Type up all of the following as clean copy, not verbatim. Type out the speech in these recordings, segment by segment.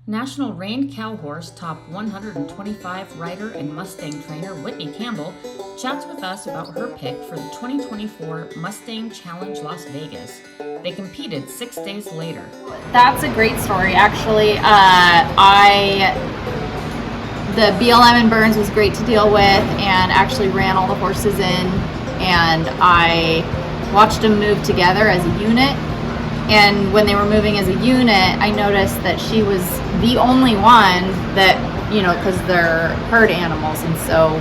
National Reined Cow Horse Top 125 rider and Mustang trainer Whitney Campbell chats with us about her pick for the 2024 Mustang Challenge Las Vegas. They competed 6 days later. That's a great story, actually. The BLM in Burns was great to deal with, and actually ran all the horses in, and I watched them move together as a unit. And when they were moving as a unit, I noticed that she was the only one that, because they're herd animals, and so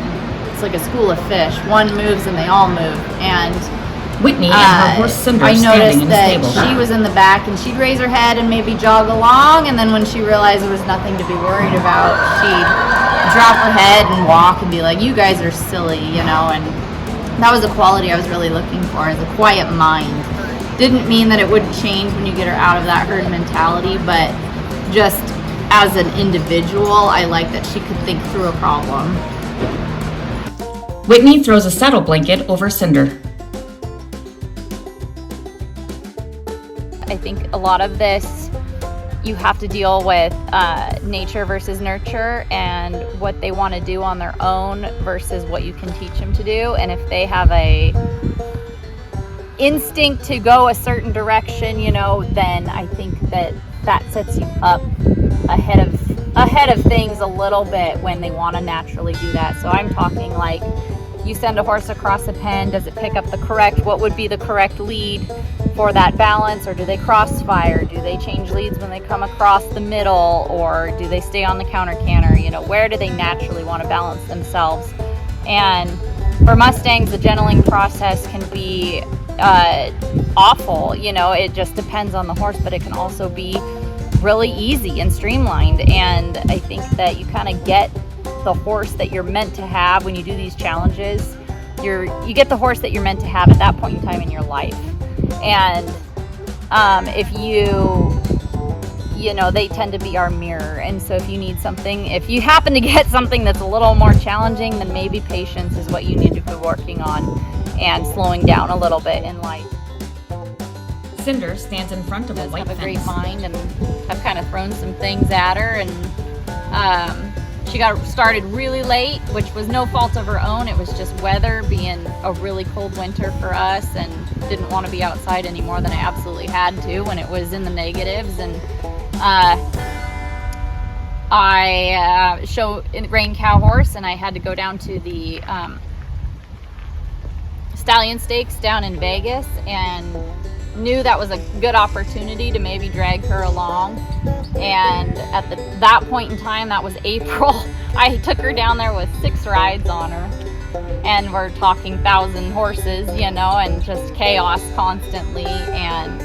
it's like a school of fish. One moves and they all move. And Whitney and her horse Cinder I standing in noticed the stable. that she was in the back, and she'd raise her head and maybe jog along, and then when she realized there was nothing to be worried about, she'd drop her head and walk and be like, "You guys are silly," and that was a quality I was really looking for, is a quiet mind. Didn't mean that it wouldn't change when you get her out of that herd mentality, but just as an individual, I like that she could think through a problem. Whitney throws a saddle blanket over Cinder. I think a lot of this, you have to deal with nature versus nurture, and what they want to do on their own versus what you can teach them to do. And if they have a instinct to go a certain direction, then I think that sets you up ahead of things a little bit when they want to naturally do that. So I'm talking like, you send a horse across a pen, does it pick up what would be the correct lead for that balance, or do they crossfire? Do they change leads when they come across the middle, or do they stay on the counter canter? Where do they naturally want to balance themselves? And for Mustangs, the gentling process can be awful. It just depends on the horse, but it can also be really easy and streamlined. And I think that you kind of get the horse that you're meant to have when you do these challenges. You get the horse that you're meant to have at that point in time in your life. And if they tend to be our mirror. And so if you happen to get something that's a little more challenging, then maybe patience is what you need to be working on, and slowing down a little bit in life. Cinder stands in front of a white fence. Have a great mind, and I've kind of thrown some things at her, and she got started really late, which was no fault of her own. It was just weather, being a really cold winter for us, and didn't want to be outside any more than I absolutely had to when it was in the negatives. And I show in Reined Cow Horse, and I had to go down to the Stallion Stakes down in Vegas, and knew that was a good opportunity to maybe drag her along. And at that point in time, that was April, I took her down there with 6 rides on her, and we're talking 1,000 horses, and just chaos constantly. And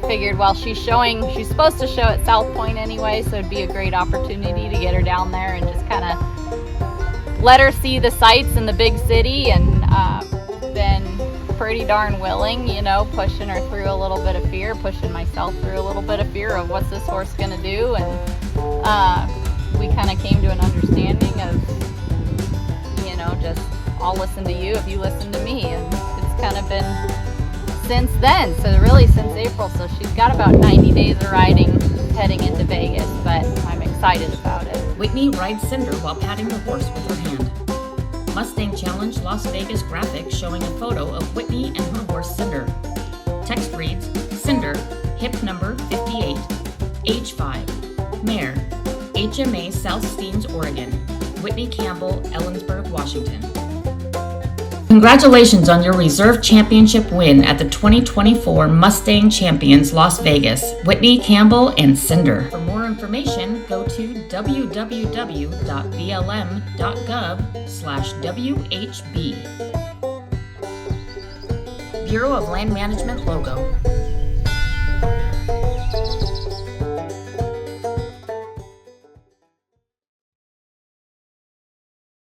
figured, well, she's supposed to show at South Point anyway, so it'd be a great opportunity to get her down there and just kind of let her see the sights in the big city. And been pretty darn willing, pushing her through a little bit of fear, pushing myself through a little bit of fear of what's this horse gonna do. And we kind of came to an understanding of, just I'll listen to you if you listen to me. And it's kind of been since then, so really since April. So she's got about 90 days of riding heading into Vegas, but I'm excited about it. Whitney rides Cinder while patting the horse with her hand. Mustang Challenge Las Vegas graphic showing a photo of Whitney and her horse Cinder. Text reads, Cinder, hip number 58, age 5, mare, HMA South Steens, Oregon, Whitney Campbell, Ellensburg, Washington. Congratulations on your reserve championship win at the 2024 Mustang Champions Las Vegas, Whitney Campbell and Cinder. For more information, go to www.blm.gov/WHB. Bureau of Land Management logo.